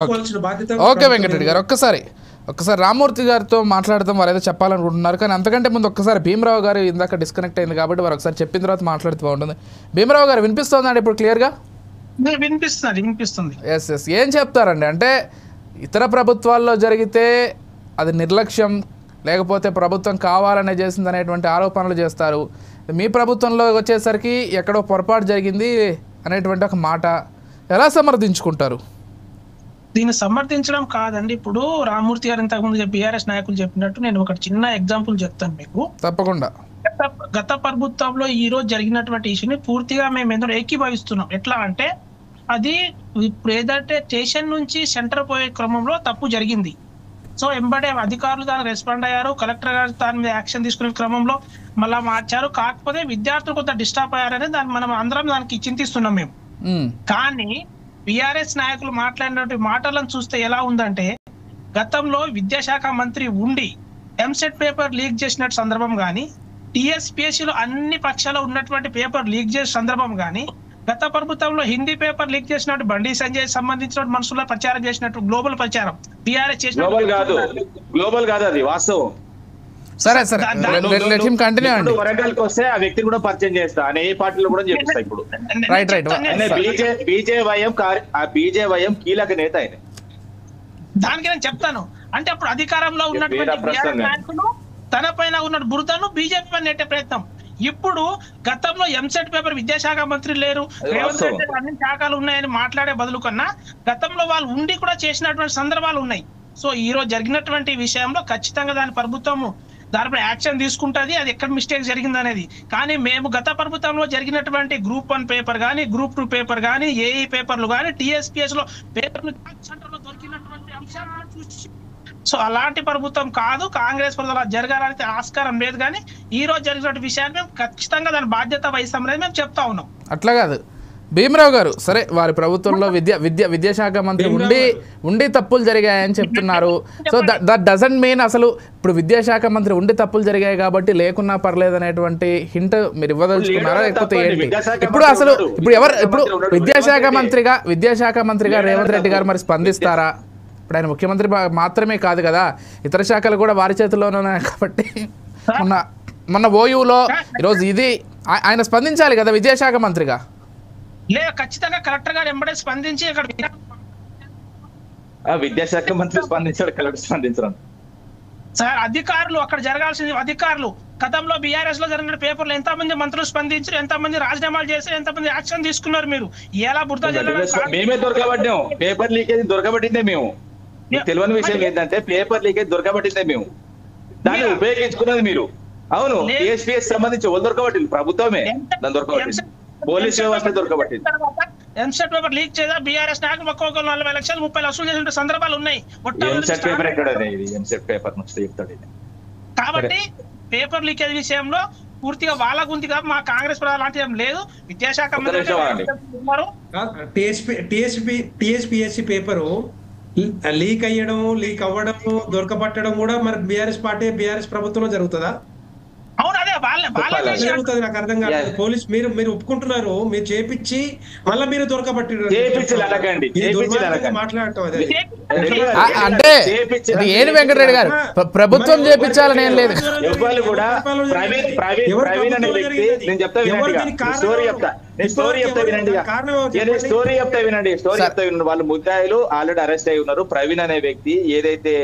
Okay Venkatareddy గారు ఒక్కసారి రామ్మూర్తి గారితో మాట్లాడదాం, వారు ఏదో చెప్పాలనుకుంటున్నారు. కానీ అంతకంటే ముందు ఒక్కసారి భీమరావు గారు ఇందాక డిస్కనెక్ట్ అయింది కాబట్టి వారు ఒకసారి చెప్పిన తర్వాత మాట్లాడితే బాగుంటుంది. భీమరావు గారు వినిపిస్తుందండి ఇప్పుడు క్లియర్గా? వినిపిస్తుంది. ఎస్ ఏం చెప్తారండి? అంటే ఇతర ప్రభుత్వాల్లో జరిగితే అది నిర్లక్ష్యం, లేకపోతే ప్రభుత్వం కావాలనే చేసింది అనేటువంటి ఆరోపణలు చేస్తారు. మీ ప్రభుత్వంలో వచ్చేసరికి ఎక్కడో పొరపాటు జరిగింది అనేటువంటి ఒక మాట ఎలా సమర్థించుకుంటారు? దీన్ని సమర్థించడం కాదండి. ఇప్పుడు రామ్మూర్తి గారు ఇంతకుముందు బీఆర్ఎస్ నాయకులు చెప్పినట్టు నేను ఒక చిన్న ఎగ్జాంపుల్ చెప్తాను మీకు. తప్పకుండా. గత ప్రభుత్వంలో ఈ రోజు జరిగినటువంటి ఇష్యూని పూర్తిగా మేము ఎందుకు ఏకీభవిస్తున్నాం. ఎట్లా అంటే అది ఇప్పుడు ఏదంటే స్టేషన్ నుంచి సెంటర్ పోయే క్రమంలో తప్పు జరిగింది. సో ఎంబడే అధికారులు దానికి రెస్పాండ్ అయ్యారు. కలెక్టర్ గారు దాని మీద యాక్షన్ తీసుకునే క్రమంలో మళ్ళా మార్చారు. కాకపోతే విద్యార్థులు కొంత డిస్టర్బ్ అయ్యారని దాన్ని మనం అందరం దానికి చింతిస్తున్నాం మేము. కానీ బీఆర్ఎస్ నాయకులు మాట్లాడినటువంటి మాటలను చూస్తే ఎలా ఉందంటే, గతంలో విద్యాశాఖ మంత్రి ఉండి ఎంసెట్ పేపర్ లీక్ చేసిన సందర్భం కానీ, టీఎస్పీఎస్సీలో అన్ని పక్షాలు ఉన్నటువంటి పేపర్ లీక్ చేసిన సందర్భం కానీ, గత ప్రభుత్వంలో హిందీ పేపర్ లీక్ చేసినట్టు బండి సంజయ్ సంబంధించిన మనుషుల ప్రచారం చేసినట్టు గ్లోబల్ ప్రచారం బీఆర్ఎస్ చేసిన గ్లోబల్ కాదు, అది వాస్తవం. సరే కంటిన్యూ అండి. వరంగల్కి వస్తే ఆ వ్యక్తిని కూడా పరిచయం చేస్తా అని ఏ పార్టీలో కూడా చేపిస్తా. ఇప్పుడు బీజేవైఎం కీలక నేత ఆయన. దానికి నేను చెప్తాను. అంటే అప్పుడు అధికారంలో ఉన్నటువంటి నాయకులు తన పైన ఉన్న బురదను బీజేపీ పైన నెట్టే ప్రయత్నం. ఇప్పుడు గతంలో ఎంసెట్ పేపర్ విద్యాశాఖ మంత్రి లేరు, రేవంత్ రెడ్డి అన్ని శాఖలు ఉన్నాయని మాట్లాడే బదులు కన్నా గతంలో వాళ్ళు ఉండి కూడా చేసినటువంటి సందర్భాలు ఉన్నాయి. సో ఈ రోజు జరిగినటువంటి విషయంలో ఖచ్చితంగా దాని ప్రభుత్వము దానిపై యాక్షన్ తీసుకుంటుంది. అది ఎక్కడ మిస్టేక్ జరిగింది అనేది. కానీ మేము గత ప్రభుత్వంలో జరిగినటువంటి గ్రూప్ 1 పేపర్ కానీ, గ్రూప్ 2 పేపర్ కానీ, ఏఈ పేపర్లు కానీ, టీఎస్పీఎస్ లో పేపర్లు సెంటర్లో దొరికినటువంటి అంశాలను చూసి, సో అలాంటి ప్రభుత్వం కాదు. కాంగ్రెస్ ప్రభుత్వం జరగాలంటే ఆస్కారం లేదు. కానీ ఈ రోజు జరిగినటువంటి విషయాన్ని మేము ఖచ్చితంగా దాని బాధ్యత వహిస్తాం అనేది మేము చెప్తా ఉన్నాం. అట్లా కాదు భీమరావు గారు, సరే వారి ప్రభుత్వంలో విద్యాశాఖ మంత్రి ఉండి తప్పులు జరిగాయని చెప్తున్నారు. సో దట్ డజంట్ మీన్ అసలు ఇప్పుడు విద్యాశాఖ మంత్రి ఉండి తప్పులు జరిగాయి కాబట్టి లేకున్నా పర్లేదు అనేటువంటి హింట్ మీరు ఇవ్వదలుచుకున్నారా, లేకపోతే ఏంటి? ఇప్పుడు అసలు ఇప్పుడు విద్యాశాఖ మంత్రిగా రేవంత్ రెడ్డి గారు మరి స్పందిస్తారా? ఇప్పుడు ఆయన ముఖ్యమంత్రి మాత్రమే కాదు కదా, ఇతర శాఖలు కూడా వారి చేతుల్లోనే ఉన్నాయి కాబట్టి మొన్న ఓయూలో ఈరోజు ఇది ఆయన స్పందించాలి కదా విద్యాశాఖ మంత్రిగా. లేదు, ఖచ్చితంగా కలెక్టర్ గారు ఎంబడే స్పందించి ఇక్కడ విద్యాశాఖ మంత్రి స్పందించాడు, కలెక్టర్ స్పందించడం. సార్ అధికారులు అక్కడ జరగాల్సింది అధికారులు. గతంలో బీఆర్ఎస్ లో జరిగిన పేపర్లు ఎంతమంది మంత్రులు స్పందించారు, ఎంతమంది రాజీనామాలు చేశారు, ఎంతమంది యాక్షన్ తీసుకున్నారు? మీరు ఎలా బుర్ద మేమే దొరకబడ్డాం. పేపర్ లీకేజ్ దొరకబట్టిందే మేము. తెలియని విషయం ఏంటంటే పేపర్ లీకేజ్ దొరకబట్టిందే మేము, దాన్ని ఉపయోగించుకున్నది మీరు. అవును, టీఎస్పీఎస్ సంబంధించి వాళ్ళు దొరకబట్టింది, ప్రభుత్వమే దాన్ని దొరకబట్టింది, పోలీస్ వ్యవస్థ దొరకబట్టింది. ఎంసెట్ పేపర్ లీక్ చేదా బీఆర్ఎస్ నాయకులు ఒక్కొక్క 40 లక్షలు 30 లక్షలు చేసిన సందర్భాలు ఉన్నాయి. ఎంసెట్ పేపర్ ఎక్కడ? ఎంసెట్ పేపర్ చెప్తాడు. కాబట్టి పేపర్ లీకేజ్ విషయంలో పూర్తిగా వాళ్ళకు ఉంది కాబట్టి మా కాంగ్రెస్ లాంటి ఏం లేదు. విద్యాశాఖ మంత్రి టీఎస్పీఎస్సీ పేపరు లీక్ అవ్వడం దొరకబట్టడం కూడా మరి బీఆర్ఎస్ ప్రభుత్వంలో జరుగుతుందా? అవును, అదే జరుగుతుంది. నాకు అర్థం కాదు. పోలీస్ మీరు ఒప్పుకుంటున్నారు, మీరు చేపించి మళ్ళీ మీరు దొరకబట్టి మాట్లాడటం అంటే ఏది వెంకటరెడ్డి గారు ప్రభుత్వం చేపించాలని ఏం లేదు. వాళ్ళు ముద్దాయిలు ఆల్రెడీ అరెస్ట్ అయి ఉన్నారు. ప్రవీణ్ అనే వ్యక్తి ఏదైతే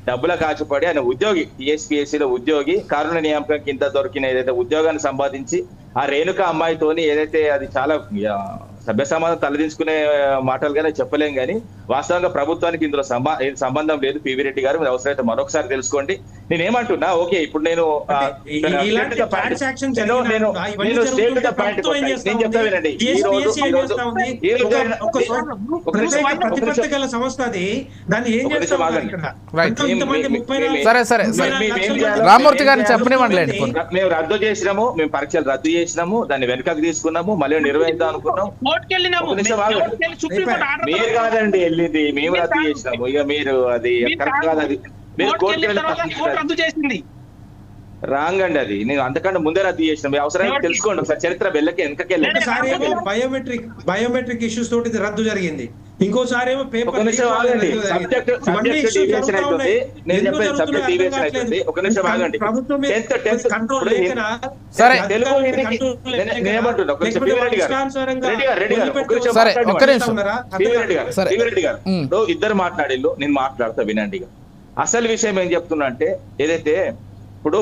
డబ్బుల కాచుపడి ఆయన ఉద్యోగి, టీఎస్పీఎస్సీలో ఉద్యోగి, కారుణ్య నియామకం కింద దొరికిన ఏదైతే ఉద్యోగాన్ని సంపాదించి ఆ రేణుక అమ్మాయితోని ఏదైతే అది చాలా సభ్య సమాధానం తలదించుకునే మాటలుగానే చెప్పలేం. కానీ వాస్తవంగా ప్రభుత్వానికి ఇందులో సంబంధం లేదు. పివి రెడ్డి గారు మీరు అవసరమైతే మరొకసారి తెలుసుకోండి. నేనేమంటున్నా, ఓకే ఇప్పుడు నేను చెప్తా వినండి. రామ్మూర్తి గారిని చెప్పనివ్వండి. మేము రద్దు చేసినాము, మేము పరీక్షలు రద్దు చేసినాము, దాన్ని వెనుకకు తీసుకున్నాము, మళ్ళీ నిర్వహిద్దాం అనుకున్నాం. మీరు కాదండి వెళ్ళింది, మేము రద్దు చేసినాము. ఇక మీరు అది కరెక్ట్ కాదు, అది మీరు కోర్టుకు చేసింది రాంగ్ అండి. అది నేను అంతకంటే ముందే రద్దు చేసినాం. అవసరం తెలుసుకోండి ఒకసారి, చరిత్ర వెళ్ళకి వెనకకెళ్ళి బయోమెట్రిక్ ఇష్యూస్ తోటి రద్దు జరిగింది. ఇంకోసారి ఏమో పేపర్ ఒక నిమిషం ఆగండి. సబ్జెక్ట్ డీవియేషన్ అవుతుంది. నేను చెప్పేది సబ్జెక్ట్ డీవియేషన్ అవుతుంది. ఒక నిమిషం ఆగండి. సరే. తెలుగు హిందీకి నేనేమంటున్నా ఒక నిమిషం రెడ్డి గారు ఒక నిమిషం సరే ఒక్క నిమిషం రెడ్డి గారు ఇప్పుడు ఇద్దరు మాట్లాడిల్లు, నేను మాట్లాడతా వినండి. అసలు విషయం ఏం చెప్తున్నా అంటే ఏదైతే ఇప్పుడు